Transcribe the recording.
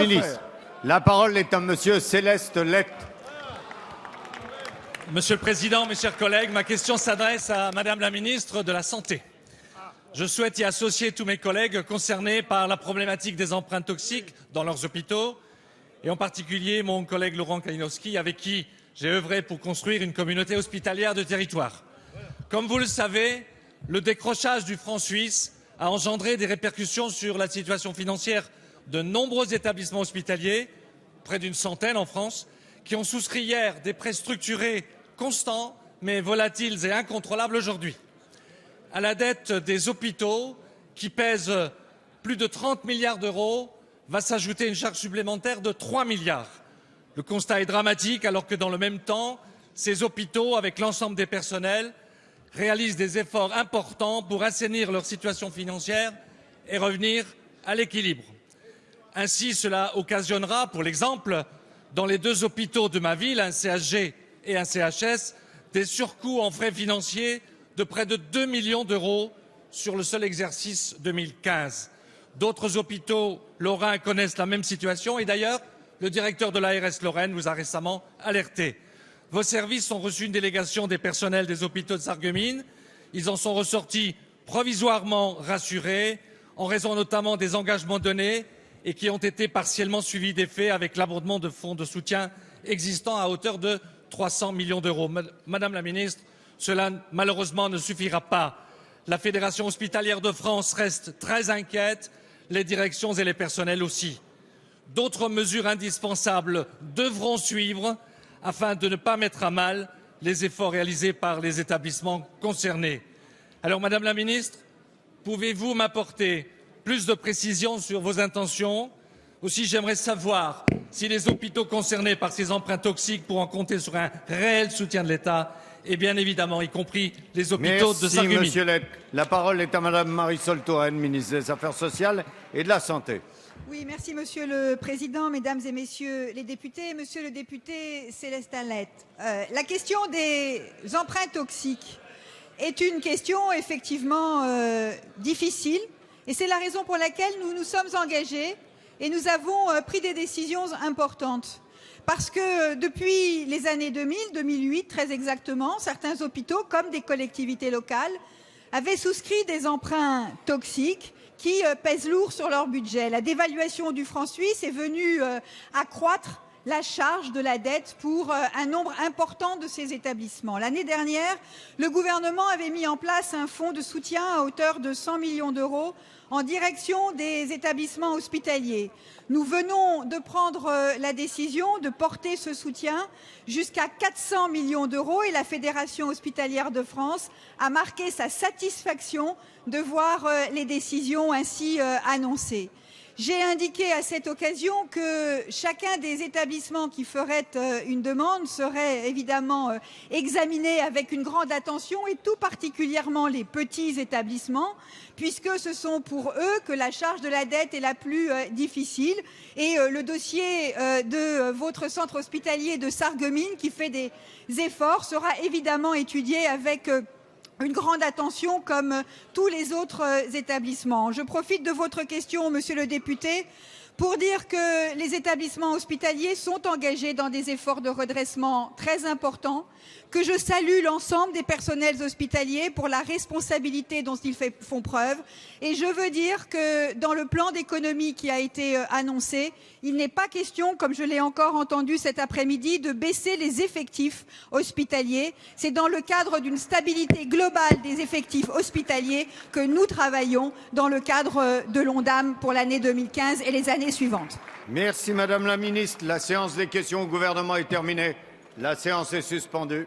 Ministre, la parole est à Monsieur Céleste Lett. Monsieur le Président, mes chers collègues, ma question s'adresse à Madame la Ministre de la Santé. Je souhaite y associer tous mes collègues concernés par la problématique des empreintes toxiques dans leurs hôpitaux, et en particulier mon collègue Laurent Kalinowski, avec qui j'ai œuvré pour construire une communauté hospitalière de territoire. Comme vous le savez, le décrochage du franc suisse a engendré des répercussions sur la situation financière de nombreux établissements hospitaliers, près d'une centaine en France, qui ont souscrit hier des prêts structurés constants, mais volatiles et incontrôlables aujourd'hui. À la dette des hôpitaux, qui pèse plus de 30 milliards d'euros, va s'ajouter une charge supplémentaire de 3 milliards. Le constat est dramatique, alors que dans le même temps, ces hôpitaux, avec l'ensemble des personnels, réalisent des efforts importants pour assainir leur situation financière et revenir à l'équilibre. Ainsi, cela occasionnera, pour l'exemple, dans les deux hôpitaux de ma ville, un CHG et un CHS, des surcoûts en frais financiers de près de 2 millions d'euros sur le seul exercice 2015. D'autres hôpitaux lorrains connaissent la même situation et d'ailleurs, le directeur de l'ARS Lorraine vous a récemment alerté. Vos services ont reçu une délégation des personnels des hôpitaux de Sarreguemines. Ils en sont ressortis provisoirement rassurés, en raison notamment des engagements donnés et qui ont été partiellement suivis d'effet avec l'abondement de fonds de soutien existants à hauteur de 300 millions d'euros. Madame la Ministre, cela malheureusement ne suffira pas. La Fédération hospitalière de France reste très inquiète, les directions et les personnels aussi. D'autres mesures indispensables devront suivre afin de ne pas mettre à mal les efforts réalisés par les établissements concernés. Alors, Madame la Ministre, pouvez-vous m'apporter plus de précisions sur vos intentions? Aussi, j'aimerais savoir si les hôpitaux concernés par ces empreintes toxiques pourront compter sur un réel soutien de l'État, et bien évidemment, y compris les hôpitaux de Sarreguemines. Merci, Monsieur Lett. La parole est à Madame Marisol Touraine, ministre des Affaires sociales et de la Santé. Oui, merci Monsieur le Président, Mesdames et Messieurs les députés. Monsieur le député Célestin Lett, la question des empreintes toxiques est une question effectivement difficile, et c'est la raison pour laquelle nous nous sommes engagés et nous avons pris des décisions importantes. Parce que depuis les années 2000, 2008 très exactement, certains hôpitaux, comme des collectivités locales, avaient souscrit des emprunts toxiques qui pèsent lourd sur leur budget. La dévaluation du franc suisse est venue accroître la charge de la dette pour un nombre important de ces établissements. L'année dernière, le gouvernement avait mis en place un fonds de soutien à hauteur de 100 millions d'euros en direction des établissements hospitaliers. Nous venons de prendre la décision de porter ce soutien jusqu'à 400 millions d'euros et la Fédération hospitalière de France a marqué sa satisfaction de voir les décisions ainsi annoncées. J'ai indiqué à cette occasion que chacun des établissements qui ferait une demande serait évidemment examiné avec une grande attention, et tout particulièrement les petits établissements, puisque ce sont pour eux que la charge de la dette est la plus difficile. Et le dossier de votre centre hospitalier de Sarreguemines, qui fait des efforts, sera évidemment étudié avec une grande attention comme tous les autres établissements. Je profite de votre question, Monsieur le député, pour dire que les établissements hospitaliers sont engagés dans des efforts de redressement très importants, que je salue l'ensemble des personnels hospitaliers pour la responsabilité dont ils font preuve. Et je veux dire que dans le plan d'économie qui a été annoncé, il n'est pas question, comme je l'ai encore entendu cet après-midi, de baisser les effectifs hospitaliers. C'est dans le cadre d'une stabilité globale des effectifs hospitaliers que nous travaillons dans le cadre de l'ONDAM pour l'année 2015 et les années suivantes. Merci Madame la Ministre. La séance des questions au gouvernement est terminée. La séance est suspendue.